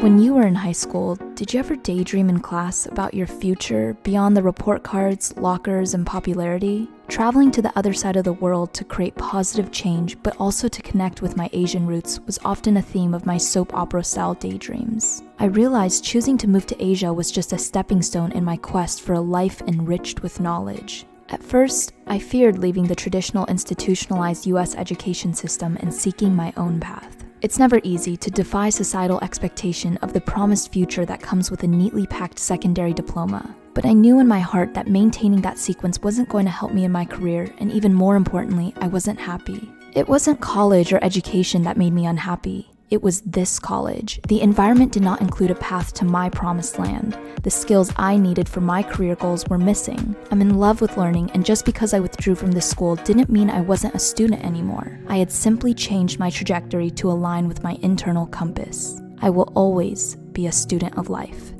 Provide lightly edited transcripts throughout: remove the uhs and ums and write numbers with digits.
When you were in high school, did you ever daydream in class about your future beyond the report cards, lockers, and popularity? Traveling to the other side of the world to create positive change, but also to connect with my Asian roots was often a theme of my soap opera-style daydreams. I realized choosing to move to Asia was just a stepping stone in my quest for a life enriched with knowledge. At first, I feared leaving the traditional institutionalized US education system and seeking my own path. It's never easy to defy societal expectation of the promised future that comes with a neatly packed secondary diploma. But I knew in my heart that maintaining that sequence wasn't going to help me in my career, and even more importantly, I wasn't happy. It wasn't college or education that made me unhappy. It was this college. The environment did not include a path to my promised land. The skills I needed for my career goals were missing. I'm in love with learning, and just because I withdrew from this school didn't mean I wasn't a student anymore. I had simply changed my trajectory to align with my internal compass. I will always be a student of life,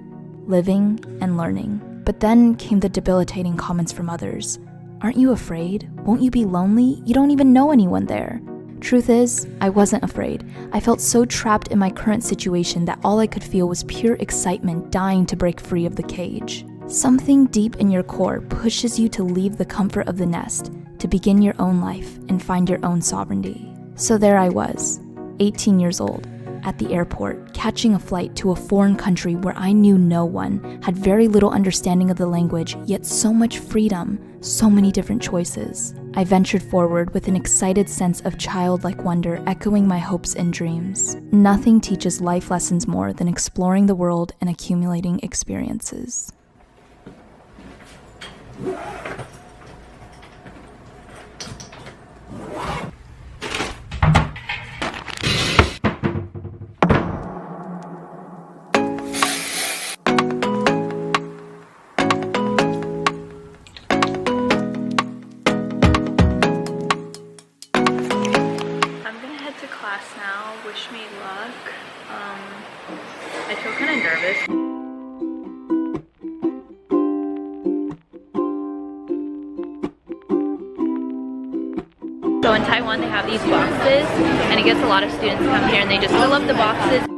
living and learning. But then came the debilitating comments from others. Aren't you afraid? Won't you be lonely? You don't even know anyone there. Truth is, I wasn't afraid. I felt so trapped in my current situation that all I could feel was pure excitement, dying to break free of the cage. Something deep in your core pushes you to leave the comfort of the nest, to begin your own life and find your own sovereignty. So there I was, 18 years old, at the airport, catching a flight to a foreign country where I knew no one, had very little understanding of the language, yet so much freedom, so many different choices. I ventured forward with an excited sense of childlike wonder echoing my hopes and dreams. Nothing teaches life lessons more than exploring the world and accumulating experiences. Wish me luck. I feel kind of nervous. So in Taiwan they have these boxes, and it gets a lot of students come here and they just fill up the boxes.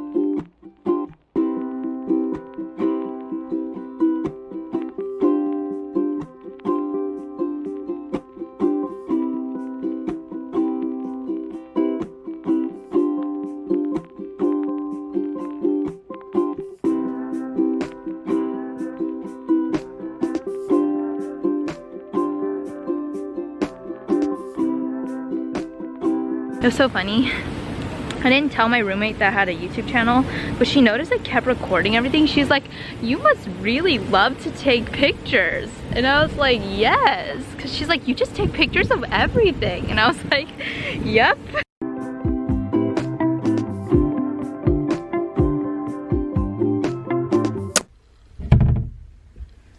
It was so funny. I didn't tell my roommate that I had a YouTube channel, but she noticed I kept recording everything. She's like, you must really love to take pictures. And I was like, yes. Because she's like, you just take pictures of everything. And I was like, yep.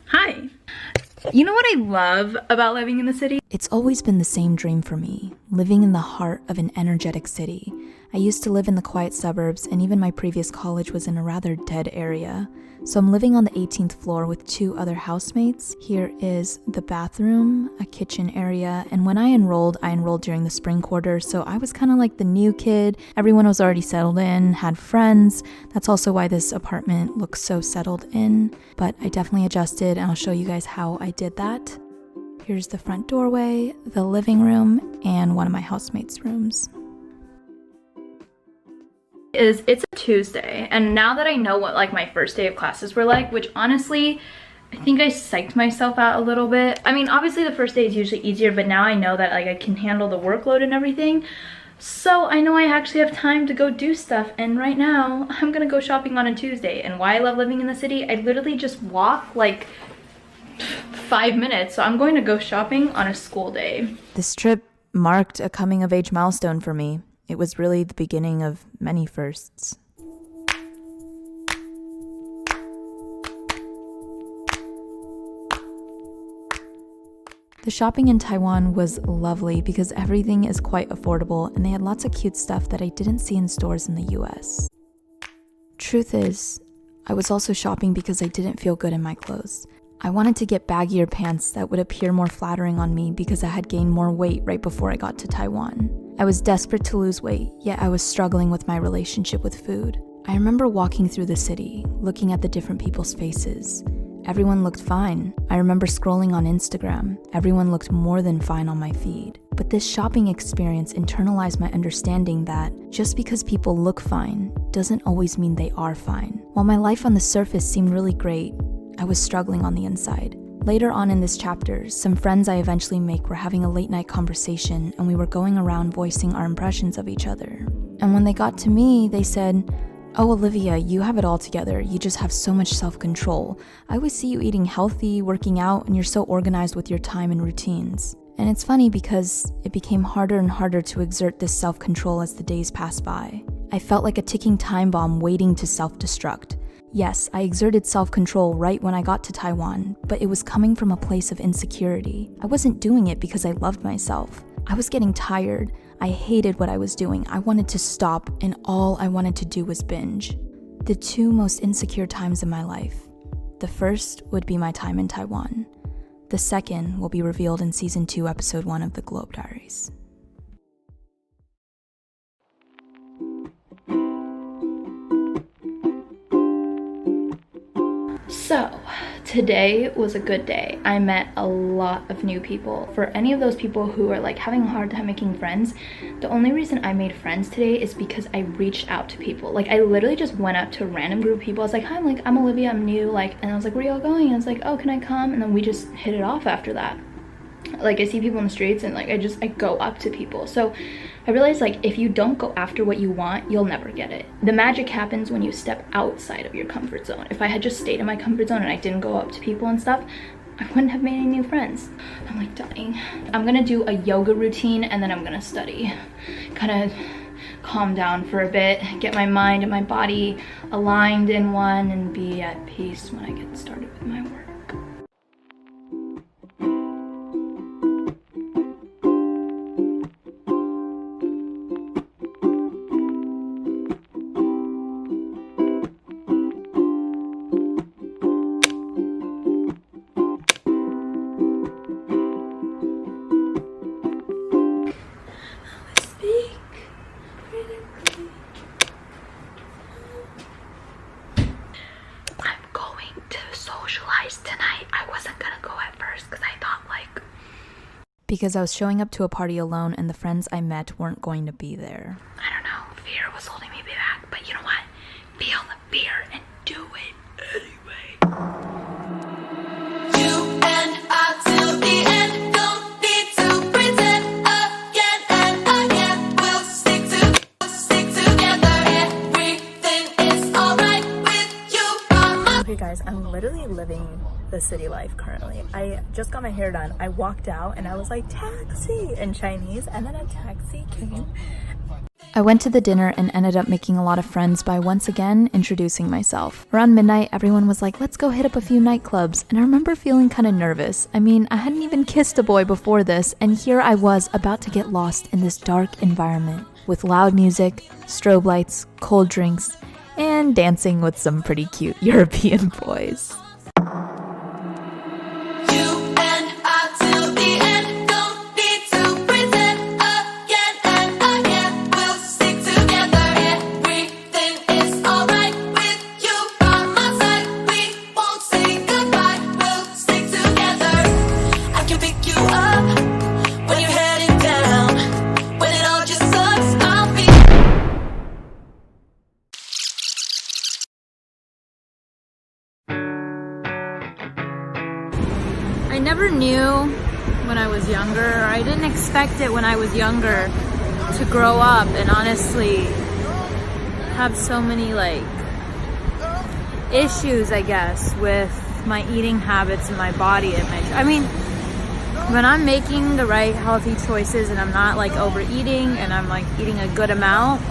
Hi. You know what I love about living in the city? It's always been the same dream for me, living in the heart of an energetic city. I used to live in the quiet suburbs, and even my previous college was in a rather dead area. So I'm living on the 18th floor with 2 other housemates. Here is the bathroom, a kitchen area, and when I enrolled during the spring quarter, so I was kind of like the new kid. Everyone was already settled in, had friends. That's also why this apartment looks so settled in, but I definitely adjusted, and I'll show you guys how I did that. Here's the front doorway, the living room, and one of my housemates' rooms. It's a Tuesday, and now that I know what like my first day of classes were like, which honestly I think I psyched myself out a little bit. I mean, obviously the first day is usually easier, but now I know that like I can handle the workload and everything, so I know I actually have time to go do stuff. And right now I'm gonna go shopping on a Tuesday. And why I love living in the city, I literally just walk like 5 minutes, so I'm going to go shopping on a school day. This trip marked a coming of age milestone for me. It was really the beginning of many firsts. The shopping in Taiwan was lovely because everything is quite affordable and they had lots of cute stuff that I didn't see in stores in the US. Truth is, I was also shopping because I didn't feel good in my clothes. I wanted to get baggier pants that would appear more flattering on me because I had gained more weight right before I got to Taiwan. I was desperate to lose weight, yet I was struggling with my relationship with food. I remember walking through the city, looking at the different people's faces. Everyone looked fine. I remember scrolling on Instagram. Everyone looked more than fine on my feed. But this shopping experience internalized my understanding that just because people look fine doesn't always mean they are fine. While my life on the surface seemed really great, I was struggling on the inside. Later on in this chapter, some friends I eventually make were having a late-night conversation, and we were going around voicing our impressions of each other. And when they got to me, they said, "Oh, Olivia, you have it all together. You just have so much self-control. I always see you eating healthy, working out, and you're so organized with your time and routines." And it's funny because it became harder and harder to exert this self-control as the days passed by. I felt like a ticking time bomb waiting to self-destruct. Yes, I exerted self-control right when I got to Taiwan, but it was coming from a place of insecurity. I wasn't doing it because I loved myself. I was getting tired. I hated what I was doing. I wanted to stop, and all I wanted to do was binge. The two most insecure times in my life. The first would be my time in Taiwan. The second will be revealed in Season 2, Episode 1 of The Globe Diaries. So, today was a good day. I met a lot of new people. For any of those people who are like having a hard time making friends, the only reason I made friends today is because I reached out to people. Like, I literally just went up to a random group of people. I was like, "Hi, I'm Olivia, I'm new." Like, and I was like, "Where are y'all going?" And I was like, "Oh, can I come?" And then we just hit it off after that. Like, I see people in the streets and like I go up to people. So I realized, like, if you don't go after what you want, you'll never get it. The magic happens when you step outside of your comfort zone. If I had just stayed in my comfort zone and I didn't go up to people and stuff, I wouldn't have made any new friends. I'm like dying. I'm gonna do a yoga routine and then I'm gonna study. Kind of calm down for a bit, get my mind and my body aligned in one, and be at peace when I get started with my work. Tonight. I wasn't gonna go at first because I thought because I was showing up to a party alone and the friends I met weren't going to be there. I don't know, fear was holding me back, but you know what? Feel the fear and do it anyway. You and I till the end, don't need to pretend again and again. We'll stick together. Everything is alright with you by my. Okay guys, I'm literally living the city life currently. I just got my hair done. I walked out and I was like, "Taxi" in Chinese, and then a taxi came. I went to the dinner and ended up making a lot of friends by once again introducing myself. Around midnight, everyone was like, "Let's go hit up a few nightclubs," and I remember feeling kind of nervous. I mean, I hadn't even kissed a boy before this, and here I was about to get lost in this dark environment with loud music, strobe lights, cold drinks, and dancing with some pretty cute European boys. I never knew when I was younger, or I didn't expect it when I was younger, to grow up and honestly have so many like issues, I guess, with my eating habits and my body image. I mean, when I'm making the right healthy choices and I'm not like overeating and I'm like eating a good amount,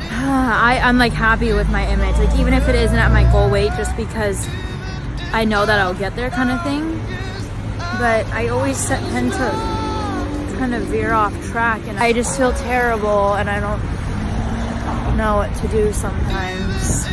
I'm like happy with my image, like even if it isn't at my goal weight, just because I know that I'll get there kind of thing. But I always tend to kind of veer off track and I just feel terrible and I don't know what to do sometimes.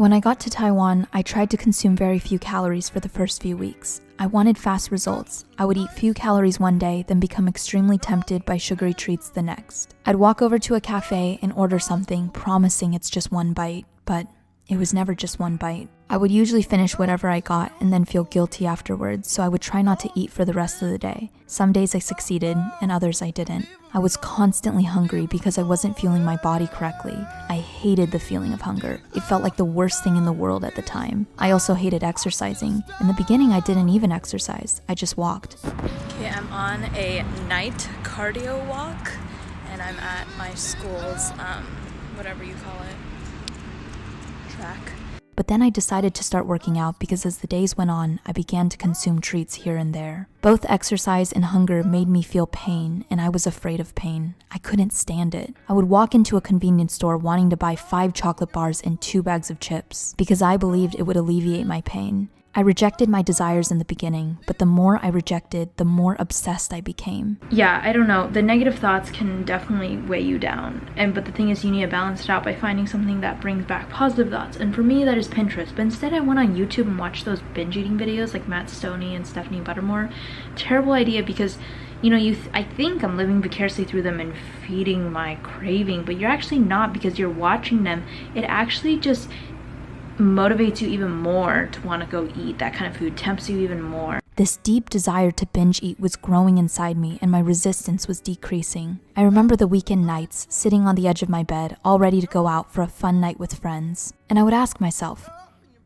When I got to Taiwan, I tried to consume very few calories for the first few weeks. I wanted fast results. I would eat few calories one day, then become extremely tempted by sugary treats the next. I'd walk over to a cafe and order something, promising it's just one bite, but it was never just one bite. I would usually finish whatever I got and then feel guilty afterwards, so I would try not to eat for the rest of the day. Some days I succeeded, and others I didn't. I was constantly hungry because I wasn't fueling my body correctly. I hated the feeling of hunger. It felt like the worst thing in the world at the time. I also hated exercising. In the beginning, I didn't even exercise. I just walked. Okay, I'm on a night cardio walk, and I'm at my school's, whatever you call it, track. But then I decided to start working out because as the days went on, I began to consume treats here and there. Both exercise and hunger made me feel pain, and I was afraid of pain. I couldn't stand it. I would walk into a convenience store wanting to buy 5 chocolate bars and 2 bags of chips because I believed it would alleviate my pain. I rejected my desires in the beginning, but the more I rejected, the more obsessed I became. Yeah, I don't know. The negative thoughts can definitely weigh you down. But the thing is, you need to balance it out by finding something that brings back positive thoughts. And for me, that is Pinterest. But instead, I went on YouTube and watched those binge eating videos like Matt Stoney and Stephanie Buttermore. Terrible idea because, you know, I think I'm living vicariously through them and feeding my craving, but you're actually not because you're watching them. It actually just motivates you even more to want to go eat that kind of food, tempts you even more. This deep desire to binge eat was growing inside me and my resistance was decreasing. I remember the weekend nights, sitting on the edge of my bed, all ready to go out for a fun night with friends. And I would ask myself,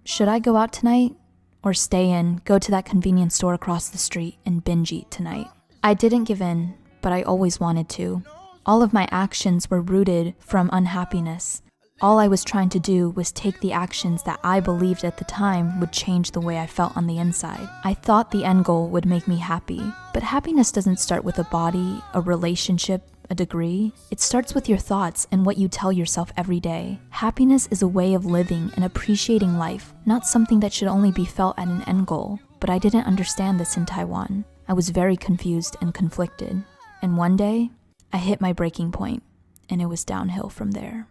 should I go out tonight? Or stay in, go to that convenience store across the street and binge eat tonight? I didn't give in, but I always wanted to. All of my actions were rooted from unhappiness. All I was trying to do was take the actions that I believed at the time would change the way I felt on the inside. I thought the end goal would make me happy, but happiness doesn't start with a body, a relationship, a degree. It starts with your thoughts and what you tell yourself every day. Happiness is a way of living and appreciating life, not something that should only be felt at an end goal. But I didn't understand this in Taiwan. I was very confused and conflicted. And one day, I hit my breaking point, and it was downhill from there.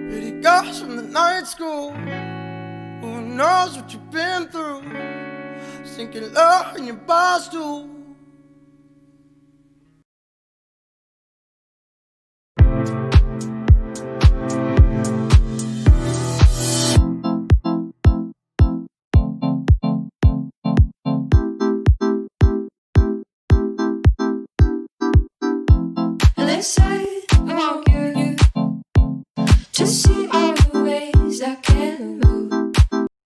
Pretty girls from the night school, who knows what you've been through, sinking low in your bar stool. They say I won't get you to see all